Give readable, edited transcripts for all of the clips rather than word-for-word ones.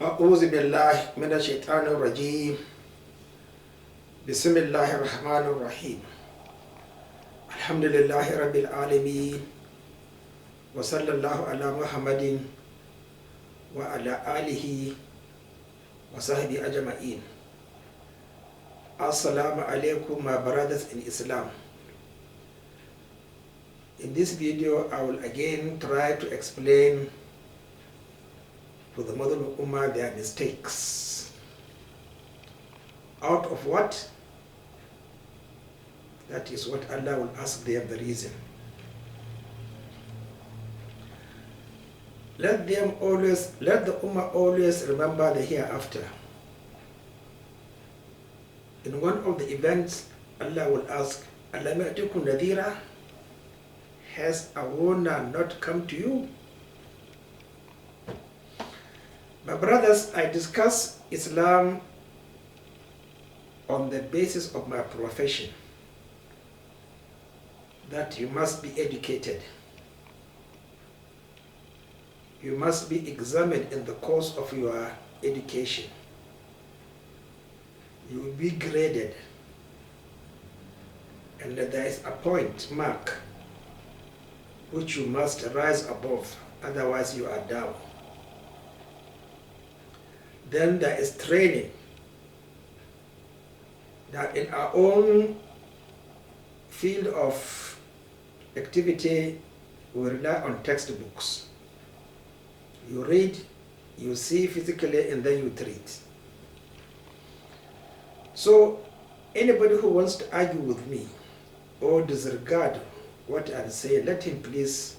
أعوذ بالله من الشيطان الرجيم. بسم الله الرحمن الرحيم. الحمد لله رب العالمين، وصلى الله على محمد وعلى آله وصحبه أجمعين. Assalamu alaikum, my brothers in Islam. In this video, I will again try to explain to the Muslim Ummah their mistakes. Out of what? That is what Allah will ask them the reason. Let the Ummah always remember the hereafter. In one of the events, Allah will ask, Alam ya'tikum nadhira? Has a warner not come to you? My brothers, I discuss Islam on the basis of my profession, that you must be educated. You must be examined in the course of your education. You will be graded, and there is a point mark which you must rise above, otherwise you are down. Then there is training. That in our own field of activity, we rely on textbooks. You read, you see physically, and then you treat. So anybody who wants to argue with me or disregard what I'm saying, let him please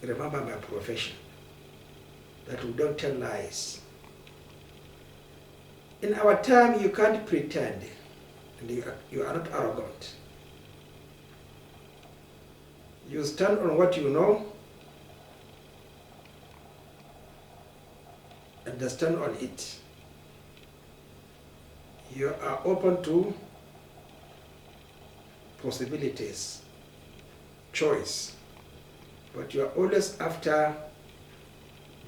remember my profession, that we don't tell lies. In our time, you can't pretend, and you are not arrogant. You stand on what you know and stand on it. You are open to possibilities, choice, but you are always after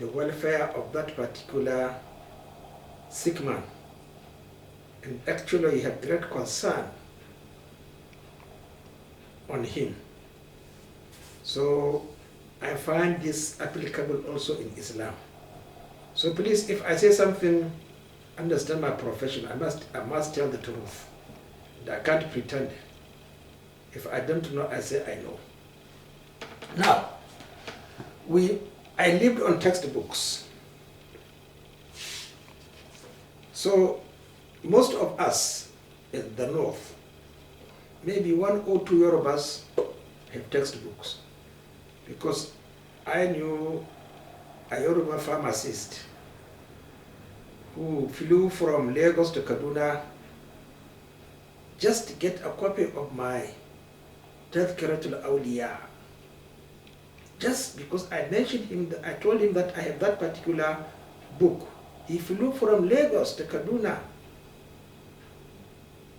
the welfare of that particular sick man. And actually, you have great concern on him. So I find this applicable also in Islam. So please, if I say something, understand my profession. I must tell the truth. I can't pretend. If I don't know, I say I know. Now, I lived on textbooks. So most of us in the north, maybe 1 or 2 Yorubas have textbooks, because I knew a Yoruba pharmacist who flew from Lagos to Kaduna just to get a copy of my Tadhkiratul Awliya. Just because I mentioned him, I told him that I have that particular book. He flew from Lagos to Kaduna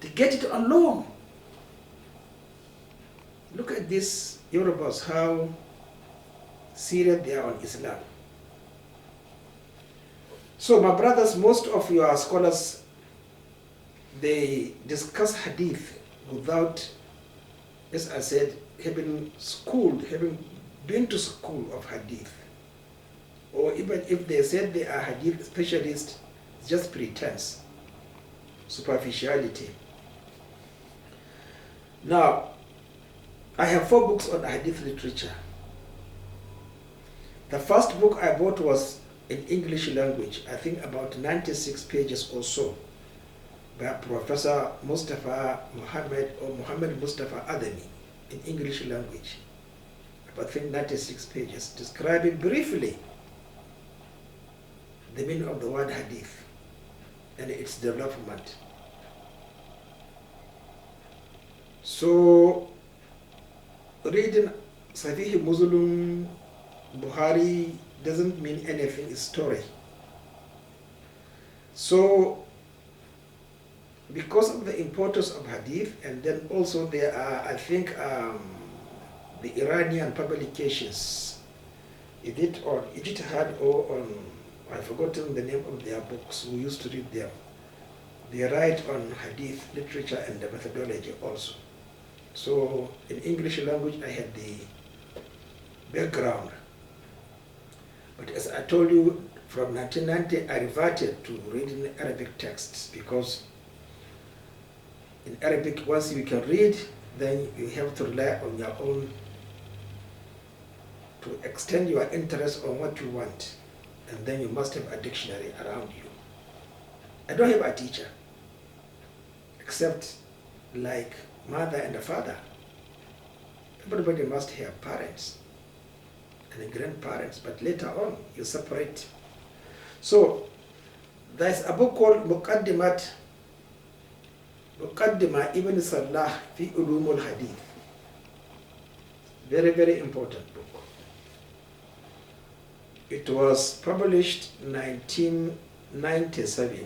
to get it on loan. Look at these Yorubas, how serious they are on Islam. So my brothers, most of your scholars, they discuss hadith without, as I said, having been to school of hadith. Or even if they said they are hadith specialists, it's just pretense, superficiality. Now, I have 4 books on hadith literature. The first book I bought was in English language, I think about 96 pages or so, by Professor Mustafa Muhammad or Muhammad Mustafa Adami in English language. About 96 pages, describing briefly the meaning of the word hadith and its development. So, reading Sahih Muslim, Buhari doesn't mean anything, it's story. So, because of the importance of hadith, and then also there are, I think, the Iranian publications, is it on Ijtihad or on I've forgotten the name of their books. We used to read them. They write on hadith literature and the methodology also. So in English language, I had the background. But as I told you, from 1990, I reverted to reading Arabic texts because in Arabic, once you can read, then you have to rely on your own to extend your interest on what you want. And then you must have a dictionary around you. I don't have a teacher, except like mother and a father. Everybody must have parents and grandparents, but later on you separate. So there's a book called Muqaddima Ibn Salah fi Ulum al-Hadith. Very, very important book. It was published in 1997.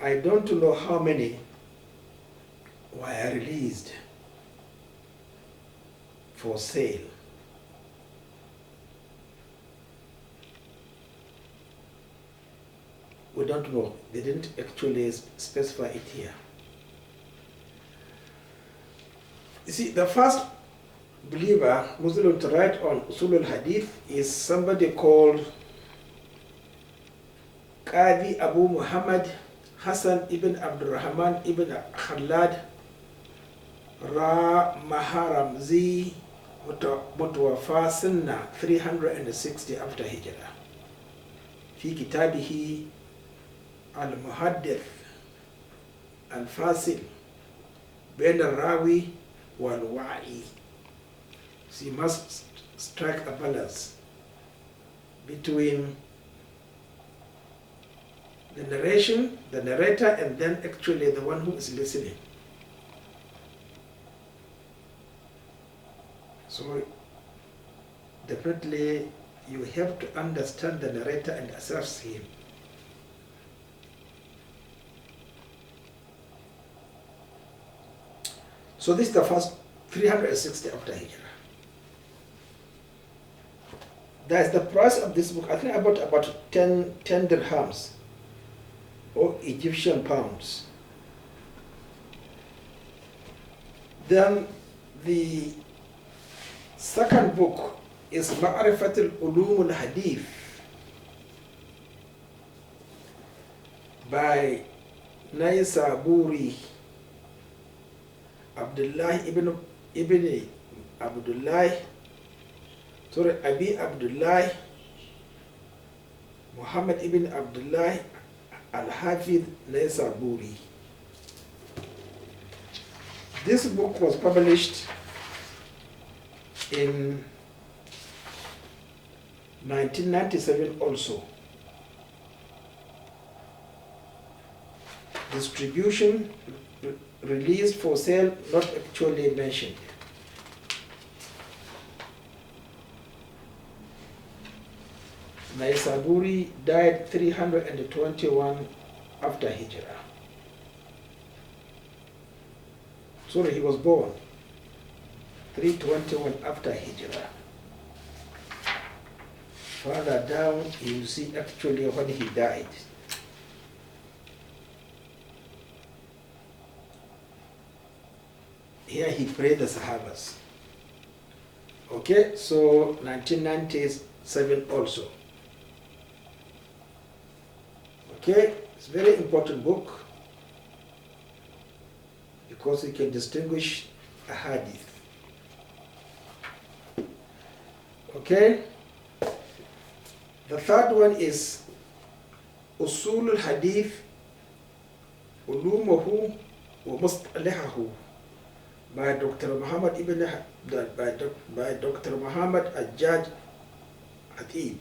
I don't know how many were released for sale. We don't know. They didn't actually specify it here. You see, the first believer, Muslim, to write on Usul al-Hadith is somebody called Qadi Abu Muhammad Hassan ibn Abdurrahman ibn Khalad Ra Maharamzi Mutwafa Sinna 360 after Hijrah. في كتابه المحدث الفاصل بين الراوي والوعي. So you must strike a balance between the narration, the narrator, and then actually the one who is listening. So definitely you have to understand the narrator and assess him. So this is the first 360 after Hijrah. That's the price of this book. I think I bought about 10 dirhams or Egyptian pounds. Then the second book is Ma'rifat al-Ulum al-Hadith by Naysaburi Abdullah ibn Abdullah, Abi Abdullah Muhammad ibn Abdullah al-Hafidh Naysaburi. This book was published in 1997 also. Distribution, released for sale, not actually mentioned. Naysaburi died 321 after Hijrah. Sorry, he was born 321 after Hijrah. Further down, you see actually when he died. Here he prayed the Sahabas. Okay, so 1997 also. Okay, it's a very important book because it can distinguish a hadith. Okay, the third one is Usul al-Hadith Ulumuhu wa Mustalahahu by Dr. Muhammad by Dr. Muhammad Ajaj Hatib,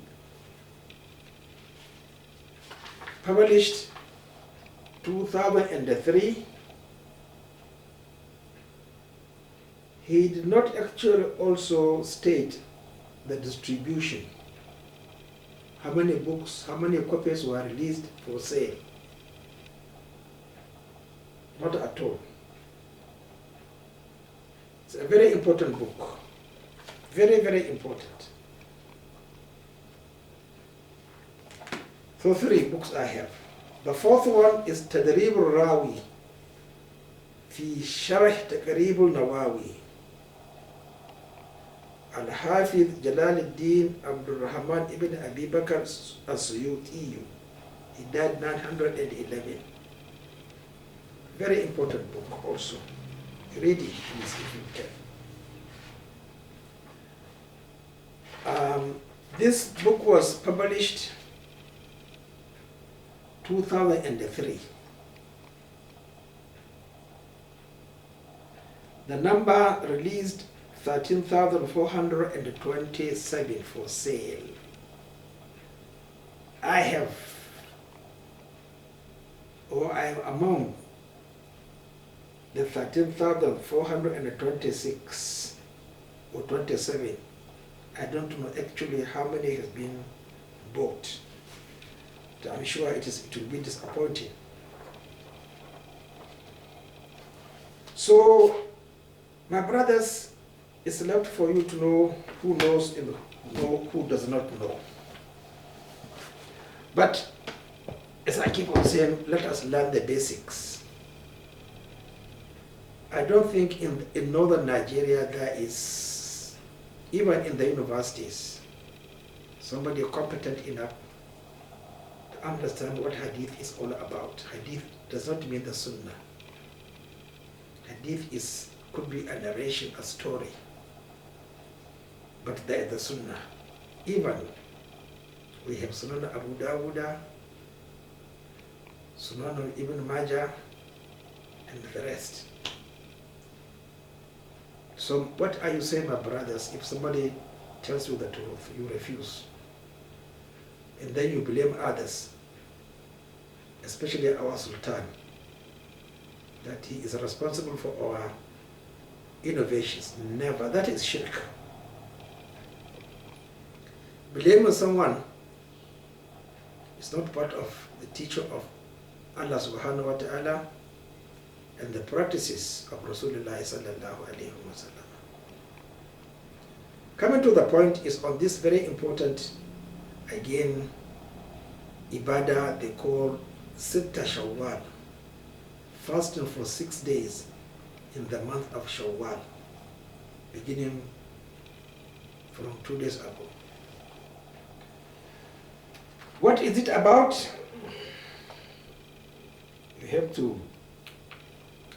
published 2003. He did not actually also state the distribution, how many books, how many copies were released for sale. Not at all. It's a very important book. Very, very important. So 3 books I have. The 4th one is Tadrib al-Rawi في شرح تقريب النواوي الحافظ جلال الدين عبد الرحمن ibn Abi Bakr al-Suyuti. He died 911. Very important book also. Read it please if you can. This book was published 2003. The number released 13,427 for sale. I am among the 13,426 or 27. I don't know actually how many has been bought. I'm sure it will be disappointing. So, my brothers, it's left for you to know who knows and who does not know. But as I keep on saying, let us learn the basics. I don't think in northern Nigeria there is, even in the universities, somebody competent enough to understand what Hadith is all about. Hadith does not mean the Sunnah. Hadith could be a narration, a story. But there is the Sunnah. Even we have Sunan Abu Dawud, Sunan Ibn Majah, and the rest. So what are you saying, my brothers, if somebody tells you the truth, you refuse, and then you blame others, especially our Sultan, that he is responsible for our innovations? Never. That is shirk. Blaming someone is not part of the teaching of Allah subhanahu wa ta'ala and the practices of Rasulullah sallallahu alayhi wa sallam. Coming to the point is on this very important, again, ibadah they call Sitta Shawwal, fasting for 6 days in the month of Shawwal, beginning from 2 days ago. What is it about? You have to,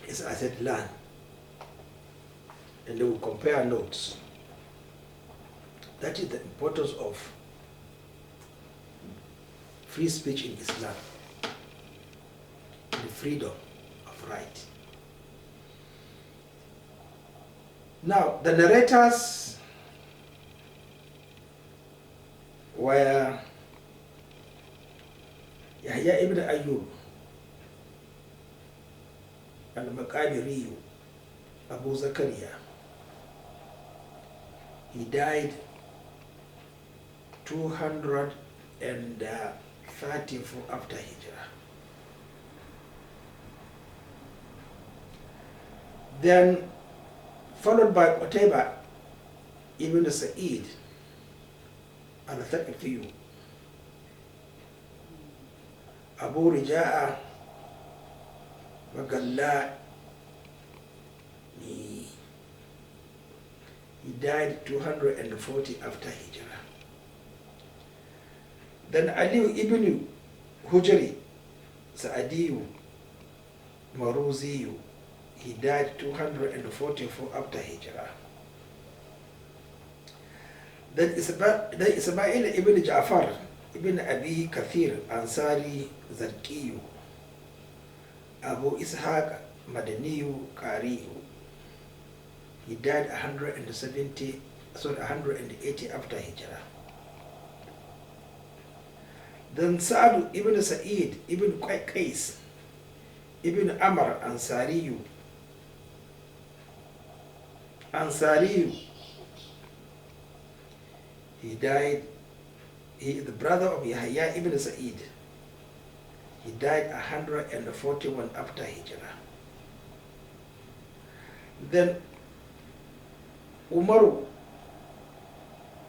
as I said, learn. And they will compare notes. That is the importance of free speech in Islam, and the freedom of right. Now, the narrators were Yahya ibn Ayyub, al-Maqabiri, Abu Zakaria. He died 234 after Hijrah. Then followed by Qutayba ibn Sa'id al-Thaqafi, Abu Rija'a Magalla. He died 240 after Hijrah. Then Ali ibn Hujri Sa'adiyu Maruziyu, he died 244 after Hijrah. Then Ismail ibn Ja'far ibn Abi Kathir Ansari Zarkiyu, Abu Ishaq Madaniyu Qari'u, he died 180 after Hijrah. Then Sa'd ibn Sa'id ibn Qais ibn Amr Ansariyu, he died, he is the brother of Yahya ibn Sa'id. He died 141 after Hijrah. Then Umar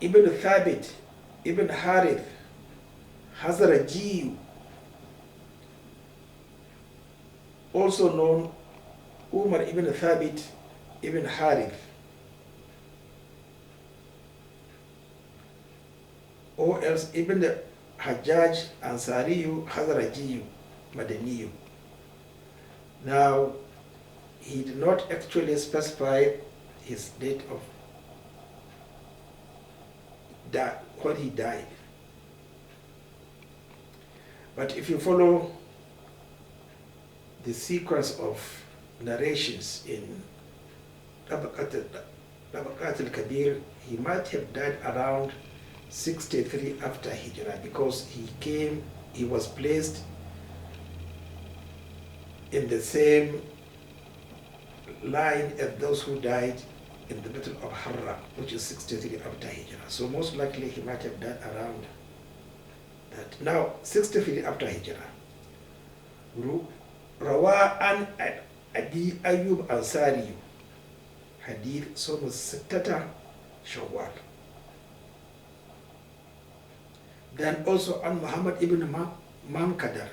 ibn Thabit ibn Harith Hazraji, also known Umar ibn Thabit ibn Harith, or else Ibn Hajjaj Ansariyu Hazrajiyu Madaniyu. Now, he did not actually specify his date of when he died. But if you follow the sequence of narrations in Tabaqat al-Kabir, he might have died around 63 after Hijrah, because he was placed in the same line as those who died in the Battle of Harra, which is 63 after Hijrah. So most likely he might have died around that. Now, 63 after Hijrah. Rawa an Abi Ayyub Ansari, Hadith Somu Sittata Shawwal. Then also on Muhammad ibn Mamkadar,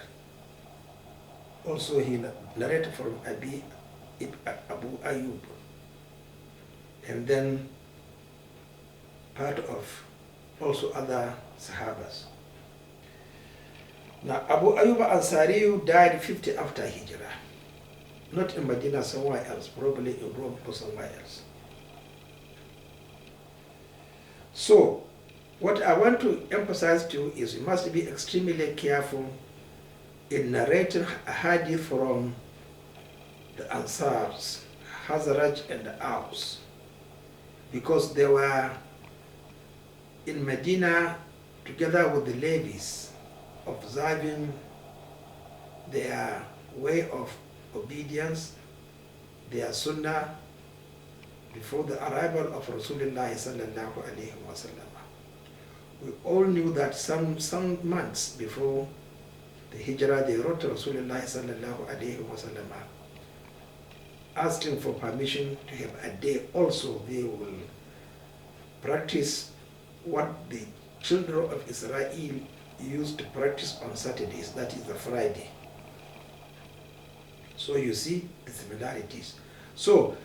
also he narrated from Abu Ayyub, and then part of also other Sahabas. Now Abu Ayyub Ansari died 50 after Hijrah, not in Medina, somewhere else, probably in Rome or somewhere else. So what I want to emphasize to you is you must be extremely careful in narrating a hadith from the Ansars, Hazraj and the Aus, because they were in Medina together with the Levies, observing their way of obedience, their sunnah, before the arrival of Rasulullah sallallahu alaihi wasallam. We all knew that some months before the Hijrah, they wrote to Rasulullah sallallahu alaihi wasallam asking for permission to have a day also they will practice what the children of Israel used to practice on Saturdays, that is the Friday. So you see the similarities. So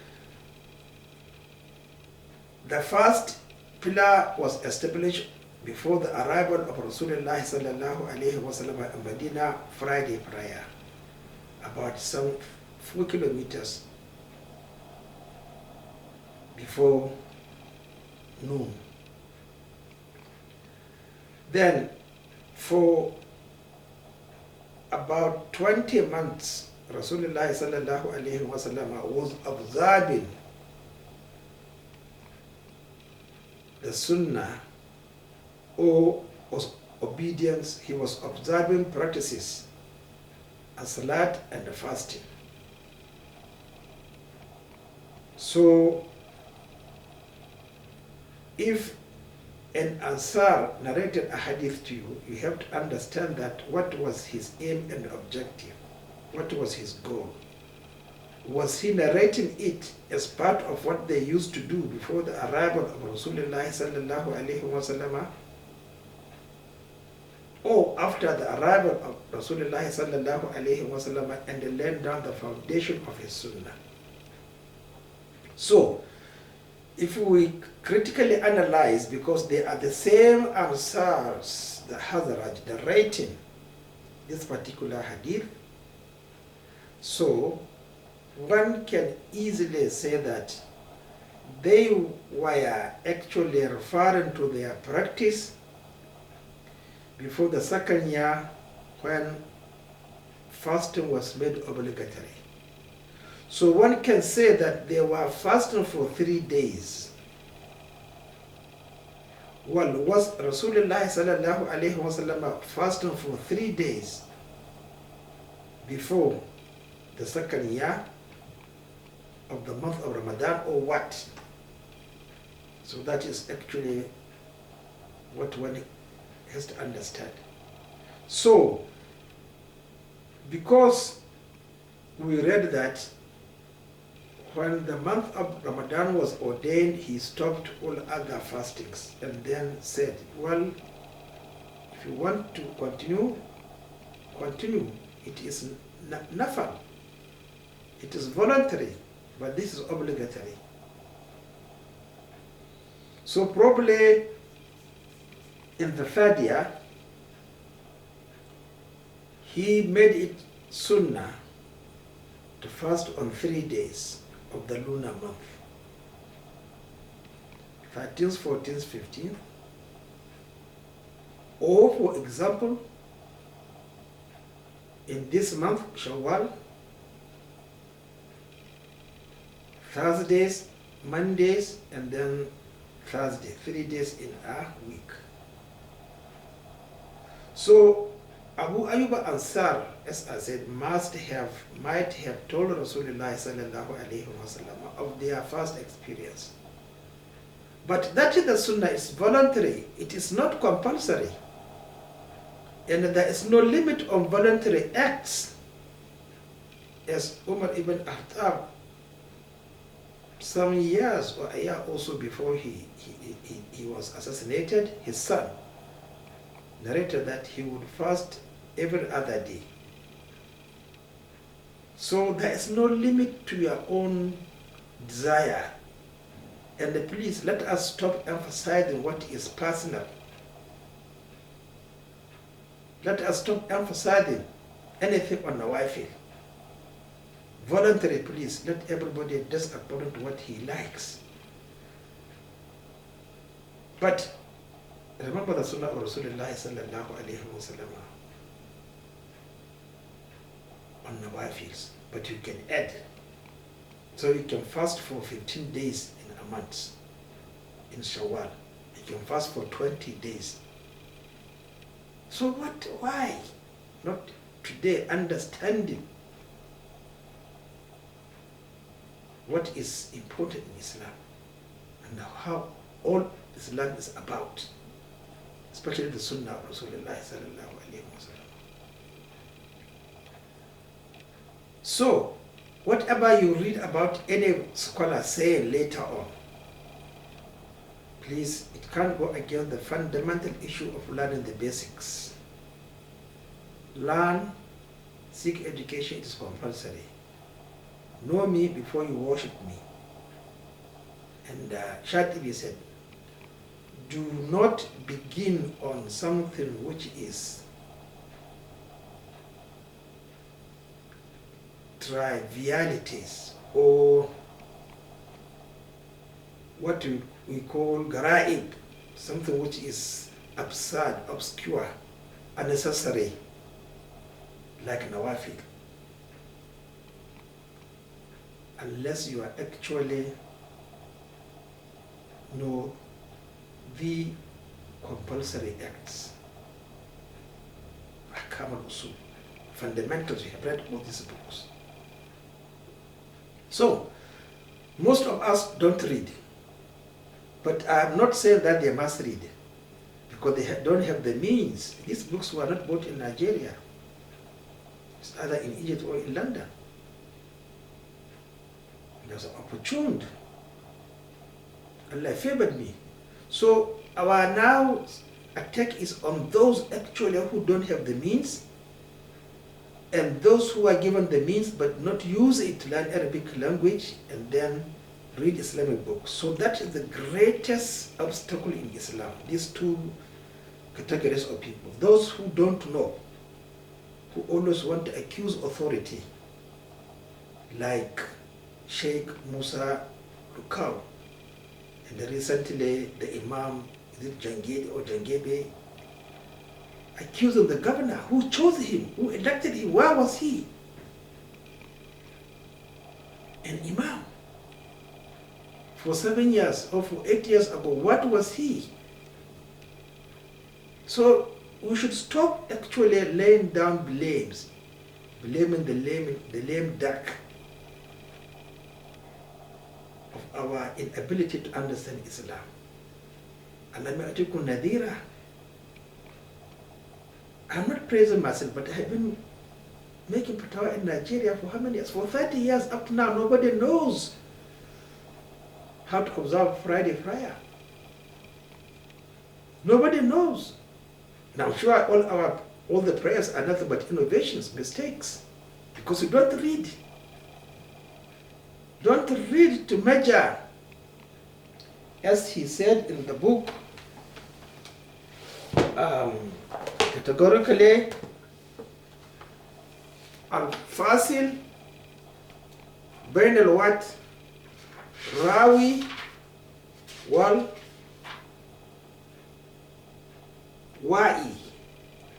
the first pillar was established before the arrival of Rasulullah sallallahu alaihi wasallam in Medina Friday prayer, about some 4 kilometers before noon. Then for about 20 months, Rasulullah sallallahu alaihi wasallam was observing the Sunnah, or was obedience. He was observing practices as salat and fasting. So if an Ansar narrated a hadith to you, you have to understand that what was his aim and objective, what was his goal. Was he narrating it as part of what they used to do before the arrival of Rasulullah sallallahu alaihi wasallam, or after the arrival of Rasulullah sallallahu alaihi wasallam and they laid down the foundation of his sunnah? So, if we critically analyze, because they are the same Ansars, the Hazraj, the rating this particular hadith, so one can easily say that they were actually referring to their practice before the second year when fasting was made obligatory. So one can say that they were fasting for 3 days. Well, was Rasulullah sallallahu alaihi wasallam fasting for 3 days before the second year of the month of Ramadan, or what? So that is actually what one has to understand. So, because we read that when the month of Ramadan was ordained, he stopped all other fastings and then said, well, If you want to continue, continue. It is nafal. It is voluntary, but this is obligatory. So probably in the third year, he made it sunnah to fast on 3 days of the lunar month. 13th, 14th, 15th. Or for example, in this month, Shawwal, Thursdays, Mondays, and then Thursday, 3 days in a week. So Abu Ayyub Ansar, as I said, might have told Rasulullah sallallahu alaihi wasallam of their first experience. But that is the sunnah is voluntary. It is not compulsory. And there is no limit on voluntary acts. As Umar ibn Khattab, some years or a year also before he was assassinated, his son narrated that he would fast every other day. So there is no limit to your own desire. And please let us stop emphasizing what is personal. Let us stop emphasizing anything on the wife. Voluntary, please, let everybody does according to what he likes. But remember the sunnah of Rasulullah sallallahu alayhi wa sallam on the wives. But you can add. So you can fast for 15 days in a month in Shawwal. You can fast for 20 days. So why not today understanding what is important in Islam and how all Islam is about, especially the Sunnah of Rasulullah sallallahu alaihi wasallam. So, whatever you read about any scholar saying later on, please, it can't go against the fundamental issue of learning the basics. Learn, seek education is compulsory. Know me before you worship me. And Shatibi said, do not begin on something which is trivialities or what we call gara'ib, something which is absurd, obscure, unnecessary, like nawafil. Unless you are actually know the compulsory acts, ahkam al-usul, fundamentals. We have read all these books. So, most of us don't read. But I am not saying that they must read, because they don't have the means. These books were not bought in Nigeria. It's either in Egypt or in London. It was opportune. Allah favored me. So our now attack is on those actually who don't have the means, and those who are given the means but not use it to learn Arabic language and then read Islamic books. So that is the greatest obstacle in Islam. These two categories of people. Those who don't know, who always want to accuse authority, like Sheikh Musa Rukau, and recently the Imam, is it Jangebe or Jangebe, accusing the governor who chose him, who elected him. Where was he? An Imam. For 7 years or for 8 years ago, what was he? So we should stop actually laying down blames, blaming the lame duck of our inability to understand Islam. I'm not praising myself, but I have been making fatwa in Nigeria for how many years? For 30 years up to now. Nobody knows how to observe Friday prayer. Nobody knows. Now, sure, all the prayers are nothing but innovations, mistakes, because you don't read. Don't read to measure. As he said in the book, categorically, al-fasil bain al-wat rawi wal wa'i.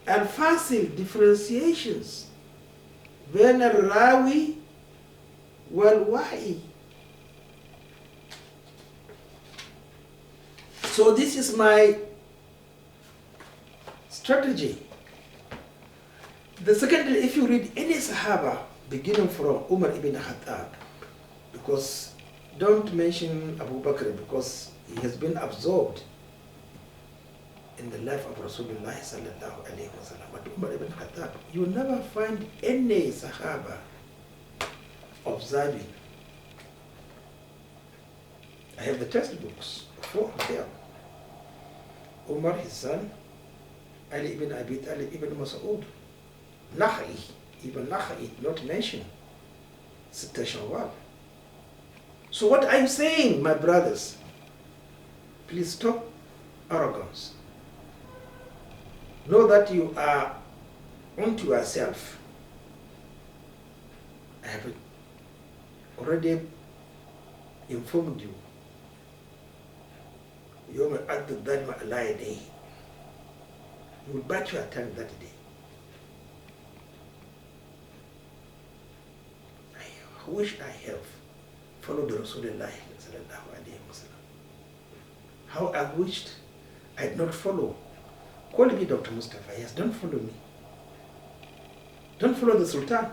Al-fasil, differentiations bain al-rawi wal wa'i. So this is my strategy. The second, if you read any Sahaba, beginning from Umar ibn Khattab, because don't mention Abu Bakr, because he has been absorbed in the life of Rasulullah sallallahu alaihi wasallam. But Umar ibn Khattab, you will never find any Sahaba observing. I have the textbooks, 4 of them. Umar, his son, Ali ibn Abi Talib ibn Mas'ud, Nakha'i, even Nakha'i, not mentioned, Sitta Shawwal. So what I'm saying, my brothers, please stop arrogance. Know that you are onto yourself. I have already informed you. You will bite your tongue that day. I wish I have followed Rasulullah sallallahu alaihi wasallam. How I wished I did not follow. Call me Dr. Mustafa. Yes, don't follow me. Don't follow the Sultan.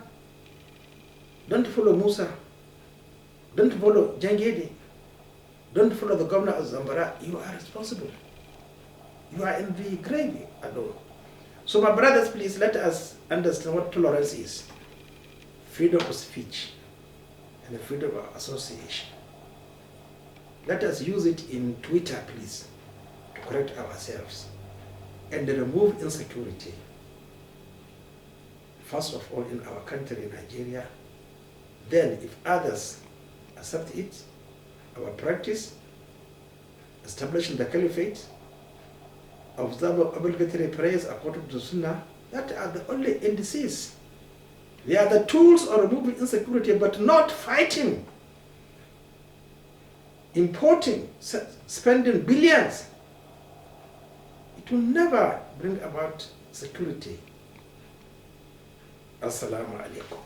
Don't follow Musa. Don't follow Jangede. Don't follow the governor of Zambara. You are responsible. You are in the grave alone. So my brothers, please let us understand what tolerance is. Freedom of speech and the freedom of association. Let us use it in Twitter, please, to correct ourselves and remove insecurity. First of all, in our country, Nigeria. Then, if others accept it, our practice, establishing the caliphate, observe obligatory prayers according to Sunnah, that are the only indices. They are the tools of removing insecurity, but not fighting, importing, spending billions. It will never bring about security. Assalamu alaikum.